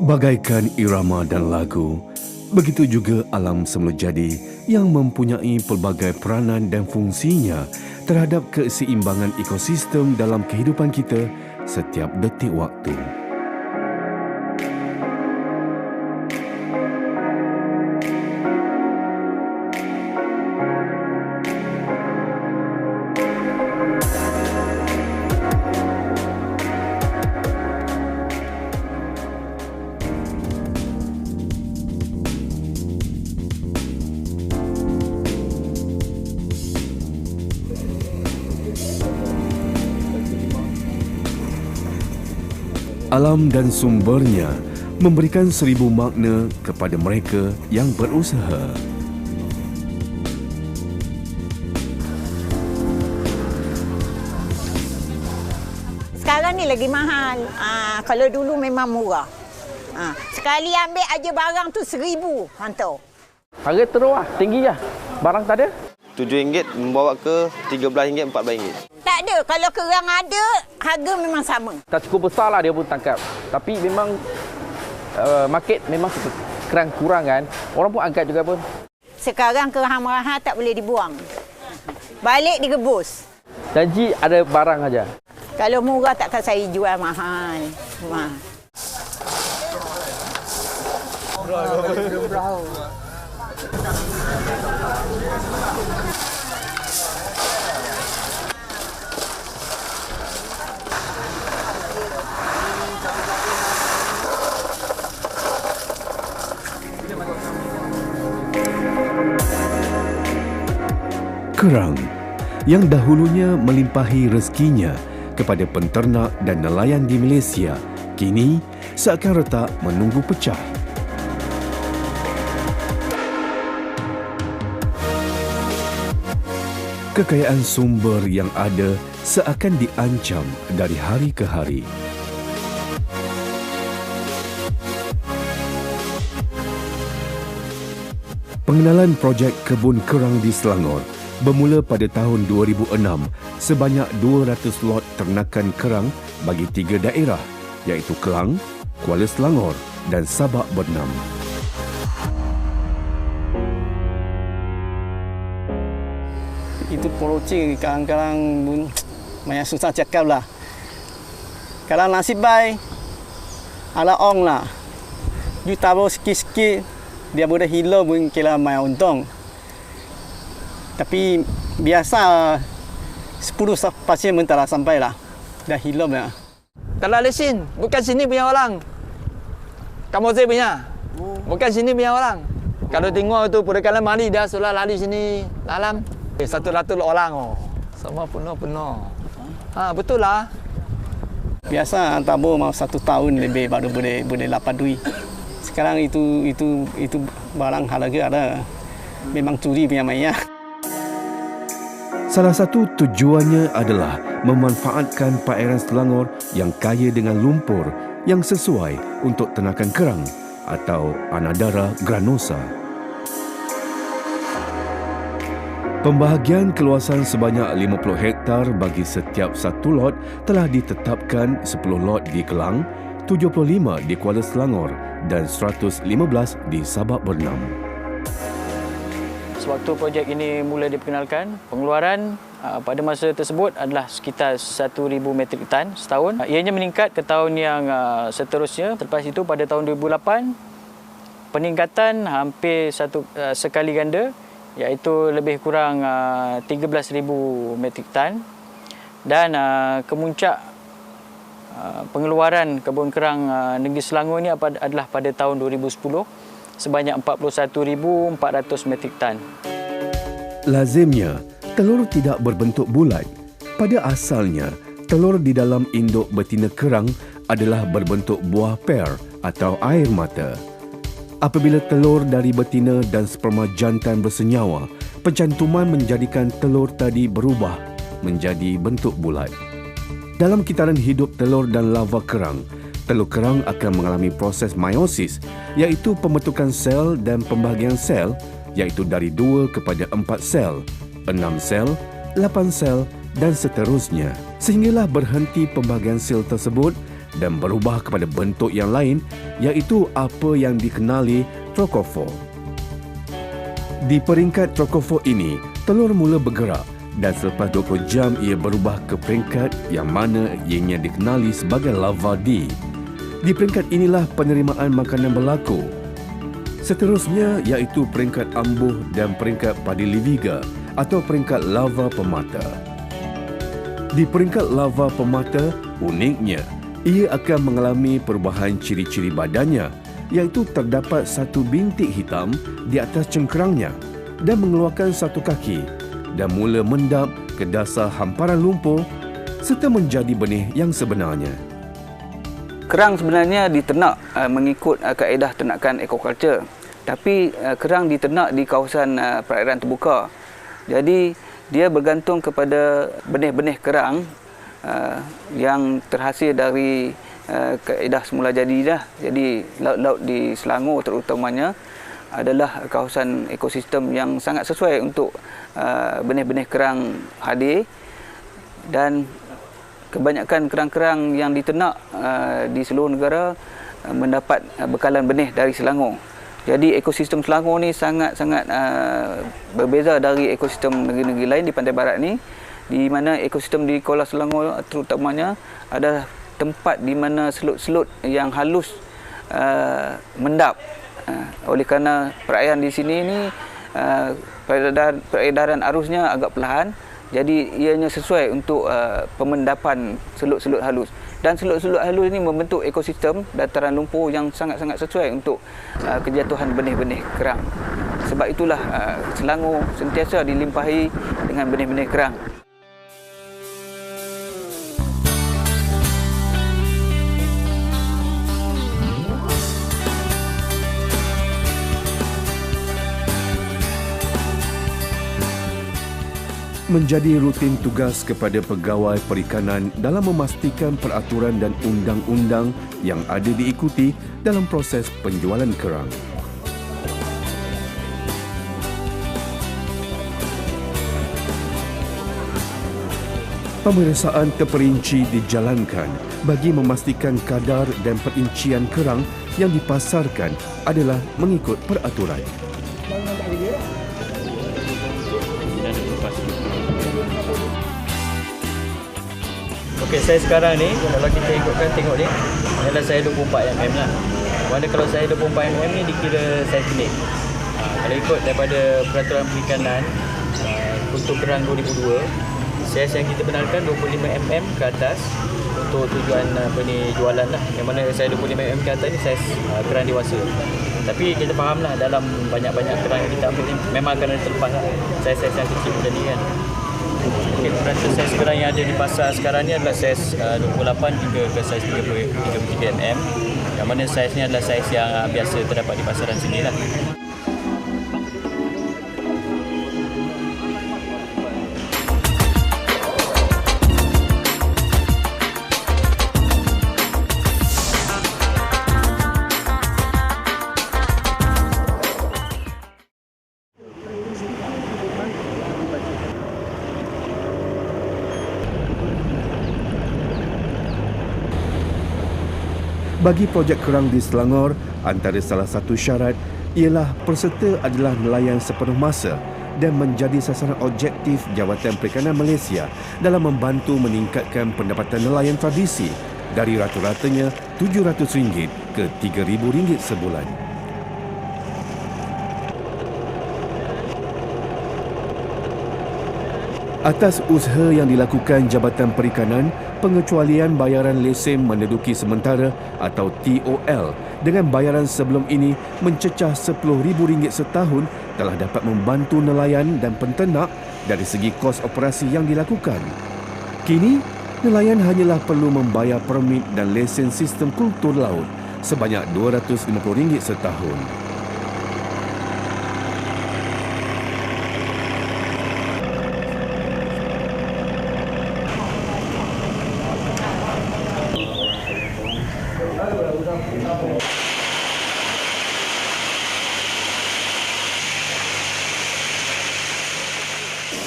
Bagaikan irama dan lagu, begitu juga alam semula jadi yang mempunyai pelbagai peranan dan fungsinya terhadap keseimbangan ekosistem dalam kehidupan kita setiap detik waktu. Alam dan sumbernya memberikan 1000 makna kepada mereka yang berusaha. Sekarang ni lagi mahal. Kalau dulu memang murah. Sekali ambil aja barang tu 1000 hantar. Harga terus lah, tinggi lah. Barang tak ada. RM7 membawa ke RM13, RM14. Tak ada. Kalau kerang ada, harga memang sama. Tak cukup besar lah dia pun tangkap. Tapi memang market memang kerang kurang kan. Orang pun angkat juga pun. Sekarang kerang mahal tak boleh dibuang. Balik direbus. Janji ada barang aja. Kalau murah takkan saya jual mahal. Kerang yang dahulunya melimpahi rezekinya kepada penternak dan nelayan di Malaysia, kini seakan retak menunggu pecah. Kekayaan sumber yang ada seakan diancam dari hari ke hari. Pengenalan projek kebun kerang di Selangor bermula pada tahun 2006 sebanyak 200 lot ternakan kerang bagi 3 daerah iaitu Kelang, Kuala Selangor dan Sabak Bernam. Itu polusi kadang-kadang banyak susah cakap lah. Kalau nasib baik, ala ong lah. You taruh sikit-sikit, dia boleh hilang pun kira main untung. Tapi biasa 10 pasien pun tak sampai lah. Dah hilang lah. Kalau lesen, bukan sini punya orang. Kamu saya punya. Bukan sini punya orang. Kalau tengok tu perekalan mari dah sudah lari sini dalam 100 orang semua penuh. Betul lah. Biasa tabur mau 1 tahun lebih baru boleh dapat duit. Sekarang itu barang harga ada. Memang curi punya maya. Salah satu tujuannya adalah memanfaatkan perairan Selangor yang kaya dengan lumpur yang sesuai untuk ternakan kerang atau Anadara granosa. Pembahagian keluasan sebanyak 50 hektar bagi setiap satu lot telah ditetapkan 10 lot di Kelang, 75 di Kuala Selangor dan 115 di Sabak Bernam. Sewaktu projek ini mula diperkenalkan, pengeluaran pada masa tersebut adalah sekitar 1,000 metrik tan setahun. Ianya meningkat ke tahun yang seterusnya. Selepas itu pada tahun 2008, peningkatan hampir sekali ganda, iaitu lebih kurang 13,000 metrik tan. Dan kemuncak pengeluaran kebun kerang negeri Selangor ini adalah pada tahun 2010 sebanyak 41,400 metrik tan. Lazimnya, telur tidak berbentuk bulat. Pada asalnya, telur di dalam induk betina kerang adalah berbentuk buah per atau air mata. Apabila telur dari betina dan sperma jantan bersenyawa, pencantuman menjadikan telur tadi berubah menjadi bentuk bulat. Dalam kitaran hidup telur dan larva kerang, telur kerang akan mengalami proses meiosis, iaitu pembentukan sel dan pembahagian sel, iaitu dari 2 kepada 4 sel, 6 sel, 8 sel dan seterusnya. Sehinggalah berhenti pembahagian sel tersebut dan berubah kepada bentuk yang lain, iaitu apa yang dikenali trokofor. Di peringkat trokofor ini, telur mula bergerak dan selepas 20 jam ia berubah ke peringkat yang mana ianya dikenali sebagai larva D. Di peringkat inilah penerimaan makanan berlaku. Seterusnya iaitu peringkat ambuh dan peringkat padiliviga atau peringkat larva pemata. Di peringkat larva pemata, uniknya, ia akan mengalami perubahan ciri-ciri badannya, iaitu terdapat satu bintik hitam di atas cengkerangnya dan mengeluarkan satu kaki dan mula mendap ke dasar hamparan lumpur serta menjadi benih yang sebenarnya. Kerang sebenarnya diternak mengikut kaedah ternakan ekokultur. Tapi kerang diternak di kawasan perairan terbuka. Jadi dia bergantung kepada benih-benih kerang yang terhasil dari kaedah semula jadi dah. Jadi laut-laut di Selangor terutamanya adalah kawasan ekosistem yang sangat sesuai untuk benih-benih kerang hadir, dan kebanyakan kerang-kerang yang diternak di seluruh negara mendapat bekalan benih dari Selangor. Jadi ekosistem Selangor ni sangat-sangat berbeza dari ekosistem negeri-negeri lain di pantai barat ni, di mana ekosistem di Kuala Selangor terutamanya adalah tempat di mana selut-selut yang halus mendap. Oleh kerana perairan di sini ni peredaran arusnya agak perlahan, jadi ianya sesuai untuk pemendapan selut-selut halus. Dan selut-selut halus ini membentuk ekosistem dataran lumpur yang sangat-sangat sesuai untuk kejatuhan benih-benih kerang. Sebab itulah Selangor sentiasa dilimpahi dengan benih-benih kerang. Menjadi rutin tugas kepada pegawai perikanan dalam memastikan peraturan dan undang-undang yang ada diikuti dalam proses penjualan kerang. Pemeriksaan terperinci dijalankan bagi memastikan kadar dan perincian kerang yang dipasarkan adalah mengikut peraturan. Okey, saya sekarang ni, kalau kita ikutkan tengok ni, adalah saya 24 mm lah. Mana kalau saya 24 mm ni dikira saiz benih. Kalau ikut daripada peraturan perikanan untuk kerang 2002, saiz yang kita benarkan 25 mm ke atas untuk tujuan jualan lah. Yang mana saya 25 mm ke atas ni saiz kerang dewasa. Tapi kita fahamlah dalam banyak-banyak kerang yang kita ambil ni memang akan ada terlepas lah saiz-saiz yang kecil macam ni kan. Okay, rata saiz kerang yang ada di pasar sekarang ni adalah saiz 28 hingga ke saiz 33 mm. Yang mana saiz ni adalah saiz yang biasa terdapat di pasaran sini lah. Bagi projek kerang di Selangor, antara salah satu syarat ialah peserta adalah nelayan sepenuh masa dan menjadi sasaran objektif Jabatan Perikanan Malaysia dalam membantu meningkatkan pendapatan nelayan tradisi dari rata-ratanya RM700 ke RM3,000 sebulan. Atas usaha yang dilakukan Jabatan Perikanan, pengecualian bayaran lesen menduduki sementara atau TOL dengan bayaran sebelum ini mencecah RM10,000 setahun telah dapat membantu nelayan dan penternak dari segi kos operasi yang dilakukan. Kini, nelayan hanyalah perlu membayar permit dan lesen sistem kultur laut sebanyak RM250 setahun.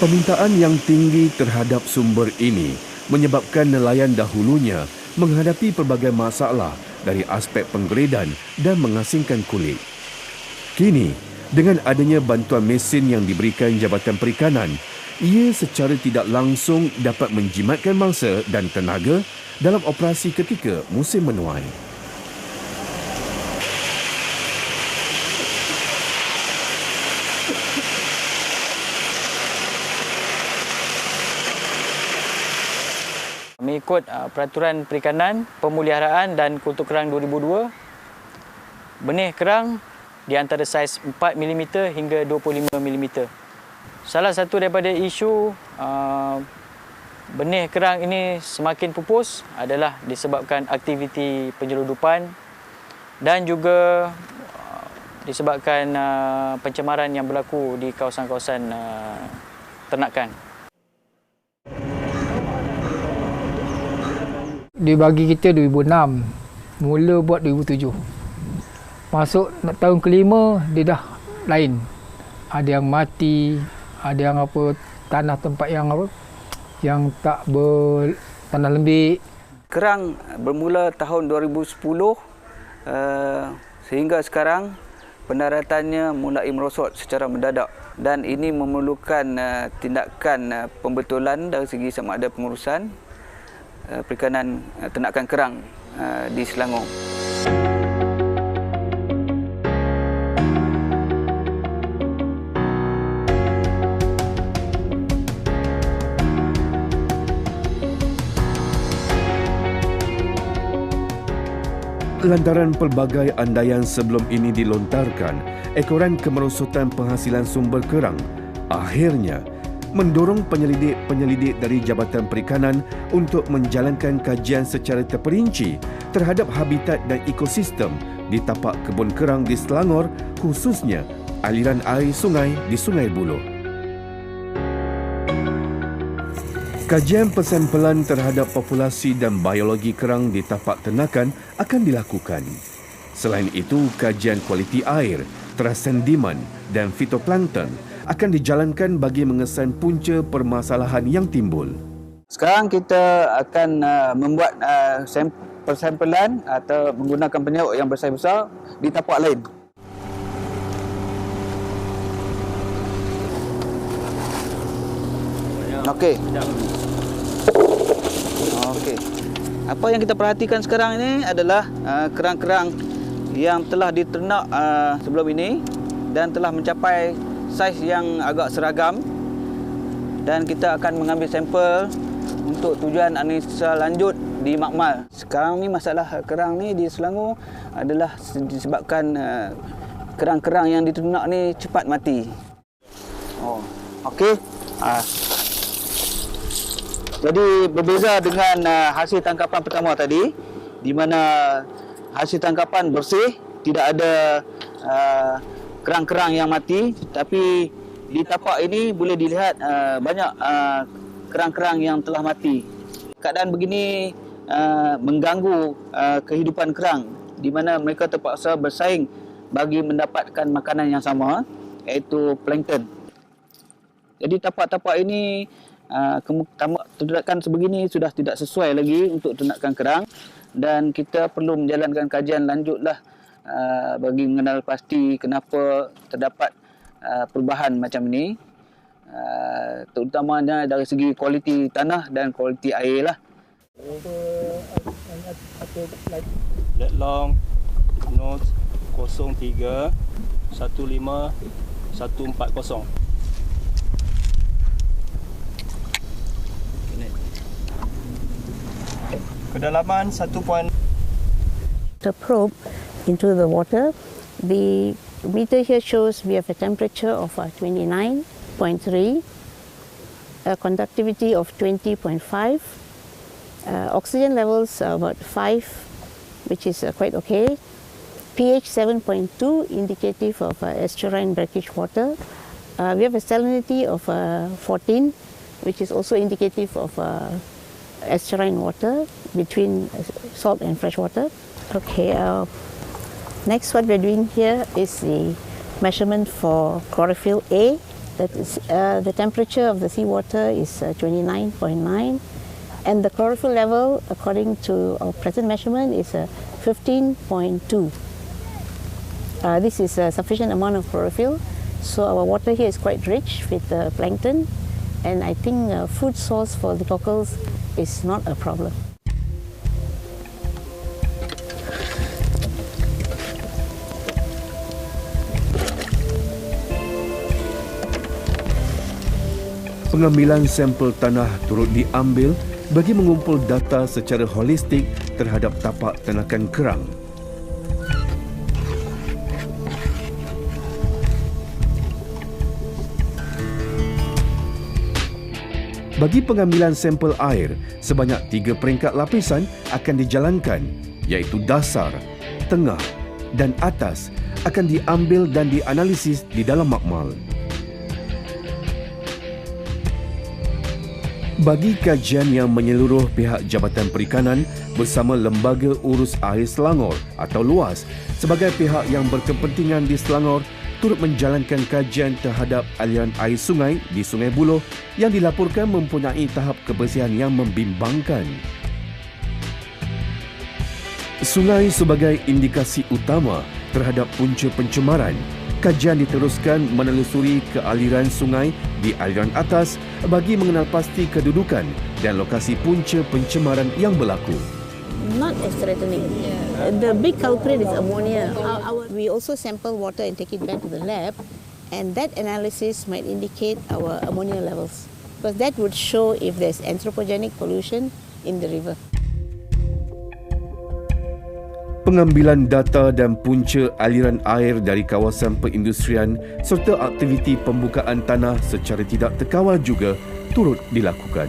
Permintaan yang tinggi terhadap sumber ini menyebabkan nelayan dahulunya menghadapi pelbagai masalah dari aspek penggredan dan mengasingkan kulit. Kini, dengan adanya bantuan mesin yang diberikan Jabatan Perikanan, ia secara tidak langsung dapat menjimatkan mangsa dan tenaga dalam operasi ketika musim menuai. Mengikut Peraturan Perikanan, Pemeliharaan dan Kultur Kerang 2002, benih kerang di antara saiz 4 mm hingga 25 mm. Salah satu daripada isu benih kerang ini semakin pupus adalah disebabkan aktiviti penyeludupan dan juga disebabkan pencemaran yang berlaku di kawasan-kawasan ternakan. Dia bagi kita 2006, mula buat 2007. Masuk tahun kelima, dia dah lain. Ada yang mati, ada yang apa, tanah tempat yang apa, yang tak bertanah lembik. Kerang bermula tahun 2010 sehingga sekarang pendaratannya mulai merosot secara mendadak dan ini memerlukan tindakan pembetulan dari segi sama ada pengurusan perikanan ternakan kerang di Selangor. Lantaran pelbagai andaian sebelum ini dilontarkan, ekoran kemerosotan penghasilan sumber kerang akhirnya mendorong penyelidik-penyelidik dari Jabatan Perikanan untuk menjalankan kajian secara terperinci terhadap habitat dan ekosistem di tapak kebun kerang di Selangor, khususnya aliran air sungai di Sungai Buloh. Kajian persampelan terhadap populasi dan biologi kerang di tapak ternakan akan dilakukan. Selain itu, kajian kualiti air, terascendiman dan fitoplankton akan dijalankan bagi mengesan punca permasalahan yang timbul. Sekarang kita akan membuat persampelan atau menggunakan penyawak yang besar-besar di tapak lain. Okey. Okey. Apa yang kita perhatikan sekarang ini adalah kerang-kerang yang telah diternak sebelum ini dan telah mencapai saiz yang agak seragam dan kita akan mengambil sampel untuk tujuan analisa lanjut di makmal. Sekarang ni masalah kerang ni di Selangor adalah disebabkan kerang-kerang yang diternak ni cepat mati. Okey. Jadi berbeza dengan hasil tangkapan pertama tadi, di mana hasil tangkapan bersih, tidak ada kerang-kerang yang mati, tapi di tapak ini boleh dilihat banyak kerang-kerang yang telah mati. Keadaan begini mengganggu kehidupan kerang, di mana mereka terpaksa bersaing bagi mendapatkan makanan yang sama, iaitu plankton. Jadi tapak-tapak ini ternakan sebegini sudah tidak sesuai lagi untuk ternakan kerang dan kita perlu menjalankan kajian lanjutlah bagi mengenal pasti kenapa terdapat perubahan macam ini, terutamanya dari segi kualiti tanah dan kualiti air lah. Let long note 03 15 140. Kedalaman 1. The probe into the water. The meter here shows we have a temperature of 29.3, a conductivity of 20.5, oxygen levels are about 5, which is quite okay. pH 7.2, indicative of estuarine brackish water. We have a salinity of 14, which is also indicative of estuarine water between salt and fresh water. Okay, next what we're doing here is the measurement for chlorophyll A. That is the temperature of the seawater is 29.9. And the chlorophyll level, according to our present measurement, is 15.2. This is a sufficient amount of chlorophyll, so our water here is quite rich with plankton, and I think food source for the cockles is not a problem. Pengambilan sampel tanah turut diambil bagi mengumpul data secara holistik terhadap tapak ternakan kerang. Bagi pengambilan sampel air, sebanyak 3 peringkat lapisan akan dijalankan, iaitu dasar, tengah dan atas akan diambil dan dianalisis di dalam makmal. Bagi kajian yang menyeluruh, pihak Jabatan Perikanan bersama Lembaga Urus Air Selangor atau LUAS sebagai pihak yang berkepentingan di Selangor turut menjalankan kajian terhadap aliran air sungai di Sungai Buloh yang dilaporkan mempunyai tahap kebersihan yang membimbangkan. Sungai sebagai indikasi utama terhadap punca pencemaran, kajian diteruskan menelusuri ke aliran sungai di aliran atas bagi mengenal pasti kedudukan dan lokasi punca pencemaran yang berlaku. Not as threatening. The big culprit is ammonia. We also sample water and take it back to the lab, and that analysis might indicate our ammonia levels, because that would show if there's anthropogenic pollution in the river. Pengambilan data dan punca aliran air dari kawasan perindustrian serta aktiviti pembukaan tanah secara tidak terkawal juga turut dilakukan.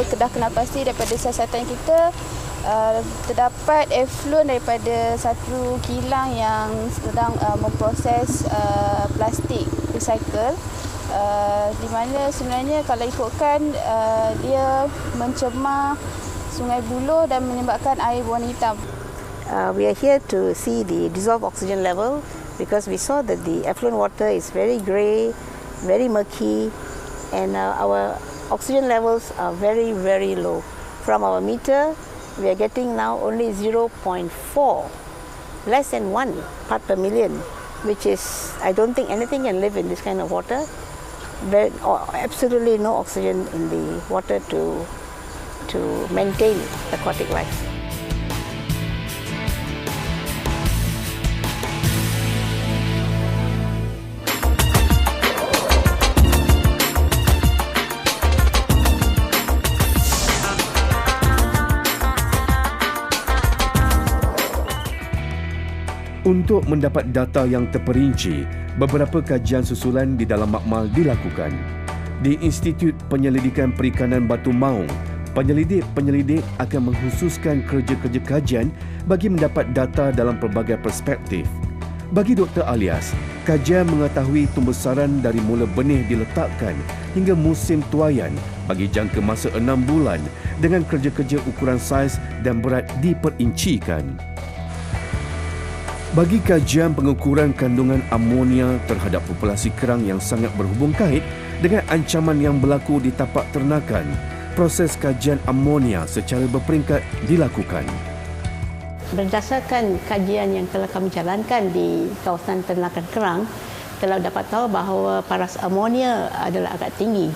Kita dah kenal pasti daripada siasatan kita, terdapat effluent daripada satu kilang yang sedang memproses plastik recycle, di mana sebenarnya kalau ikutkan dia mencemar Sungai Buloh dan menyebabkan air berwarna hitam. We are here to see the dissolved oxygen level because we saw that the effluent water is very grey, very murky, and our oxygen levels are very, very low. From our meter, we are getting now only 0.4, less than 1 part per million, which is, I don't think anything can live in this kind of water. Absolutely no oxygen in the water to maintain aquatic life. Untuk mendapat data yang terperinci, beberapa kajian susulan di dalam makmal dilakukan. Di Institut Penyelidikan Perikanan Batu Maung, penyelidik-penyelidik akan mengkhususkan kerja-kerja kajian bagi mendapat data dalam pelbagai perspektif. Bagi Dr. Alias, kajian mengetahui tumbesaran dari mula benih diletakkan hingga musim tuaian bagi jangka masa 6 bulan dengan kerja-kerja ukuran saiz dan berat diperincikan. Bagi kajian pengukuran kandungan amonia terhadap populasi kerang yang sangat berhubung kait dengan ancaman yang berlaku di tapak ternakan, proses kajian amonia secara berperingkat dilakukan. Berdasarkan kajian yang telah kami jalankan di kawasan ternakan kerang, telah dapat tahu bahawa paras amonia adalah agak tinggi.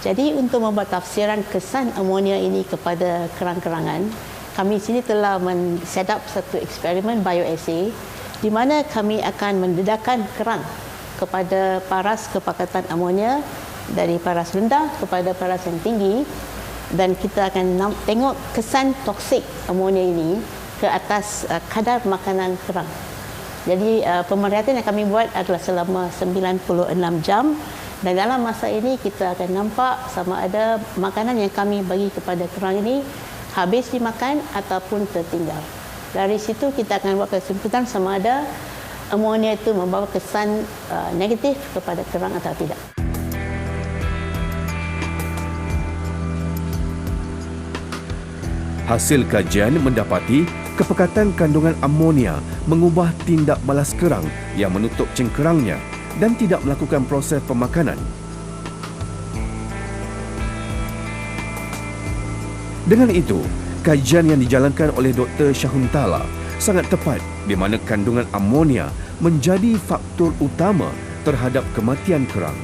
Jadi untuk membuat tafsiran kesan amonia ini kepada kerang-kerangan, kami sini telah set up satu eksperimen bioassay di mana kami akan mendedahkan kerang kepada paras kepakatan amonia dari paras rendah kepada paras yang tinggi, dan kita akan tengok kesan toksik amonia ini ke atas kadar makanan kerang. Jadi pemerhatian yang kami buat adalah selama 96 jam, dan dalam masa ini kita akan nampak sama ada makanan yang kami bagi kepada kerang ini habis dimakan ataupun tertinggal. Dari situ kita akan buat kesimpulan sama ada amonia itu membawa kesan negatif kepada kerang atau tidak. Hasil kajian mendapati kepekatan kandungan amonia mengubah tindak balas kerang yang menutup cengkerangnya dan tidak melakukan proses pemakanan. Dengan itu, kajian yang dijalankan oleh Dr. Syahuntala sangat tepat di mana kandungan amonia menjadi faktor utama terhadap kematian kerang.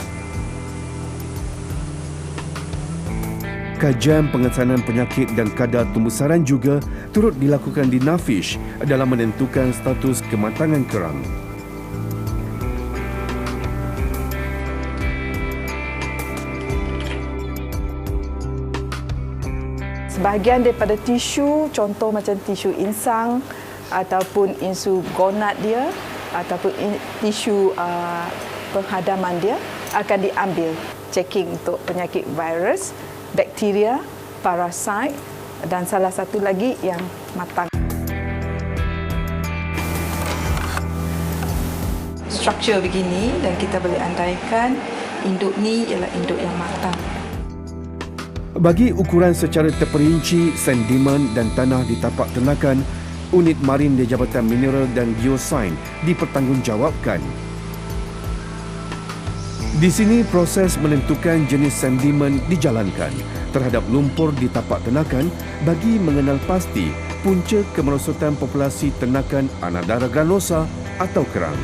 Kajian pengesanan penyakit dan kadar tumbuh-sarang juga turut dilakukan di NAFISH dalam menentukan status kematangan kerang. Sebahagian daripada tisu, contoh macam tisu insang ataupun tisu gonad dia ataupun tisu penghadaman dia akan diambil checking untuk penyakit virus, bakteria, parasit dan salah satu lagi yang matang. Struktur begini dan kita boleh andaikan induk ni ialah induk yang matang. Bagi ukuran secara terperinci sedimen dan tanah di tapak ternakan, unit marin di Jabatan Mineral dan Geosains dipertanggungjawabkan. Di sini proses menentukan jenis sedimen dijalankan terhadap lumpur di tapak ternakan bagi mengenal pasti punca kemerosotan populasi ternakan Anadara granosa atau kerang.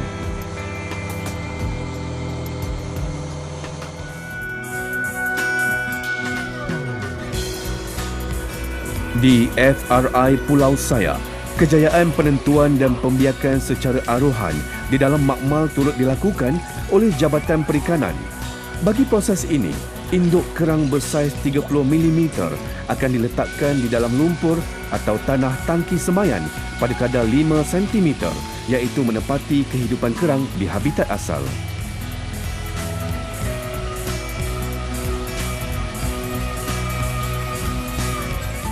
Di FRI Pulau Saya, kejayaan penentuan dan pembiakan secara aruhan di dalam makmal turut dilakukan oleh Jabatan Perikanan. Bagi proses ini, induk kerang bersaiz 30 mm akan diletakkan di dalam lumpur atau tanah tangki semayan pada kadar 5 cm, iaitu menepati kehidupan kerang di habitat asal.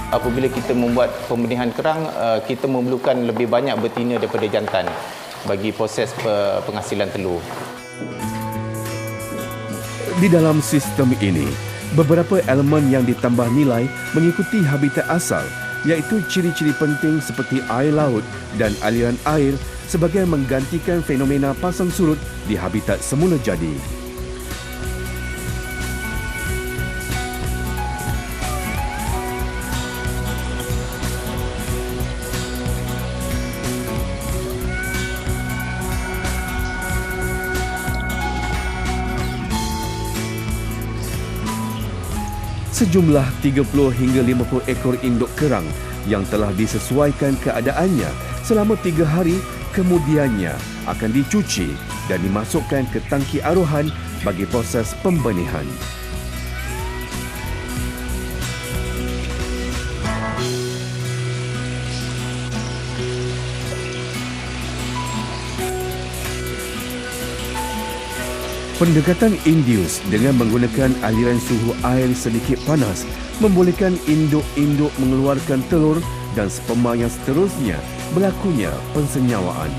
Apabila kita membuat pembenihan kerang, kita memerlukan lebih banyak betina daripada jantan bagi proses penghasilan telur. Di dalam sistem ini, beberapa elemen yang ditambah nilai mengikuti habitat asal, iaitu ciri-ciri penting seperti air laut dan aliran air sebagai menggantikan fenomena pasang surut di habitat semula jadi. Sejumlah 30 hingga 50 ekor induk kerang yang telah disesuaikan keadaannya selama 3 hari kemudiannya akan dicuci dan dimasukkan ke tangki aruhan bagi proses pembenihan. Pendekatan induce dengan menggunakan aliran suhu air sedikit panas membolehkan induk-induk mengeluarkan telur dan sperma yang seterusnya berlakunya pensenyawaan.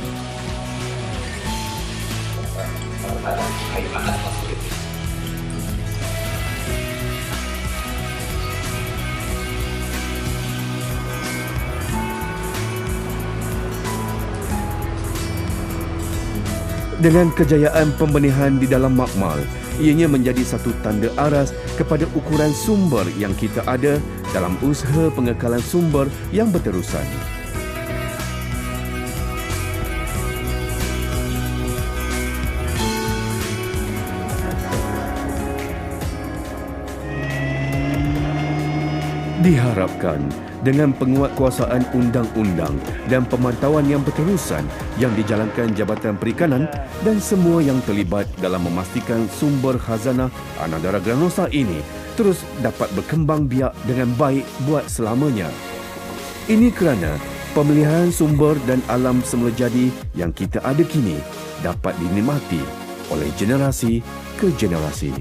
Dengan kejayaan pembenihan di dalam makmal, ianya menjadi satu tanda aras kepada ukuran sumber yang kita ada dalam usaha pengekalan sumber yang berterusan. Diharapkan dengan penguatkuasaan undang-undang dan pemantauan yang berterusan yang dijalankan Jabatan Perikanan dan semua yang terlibat dalam memastikan sumber khazanah Anadara granosa ini terus dapat berkembang biak dengan baik buat selamanya. Ini kerana pemeliharaan sumber dan alam semula jadi yang kita ada kini dapat dinikmati oleh generasi ke generasi.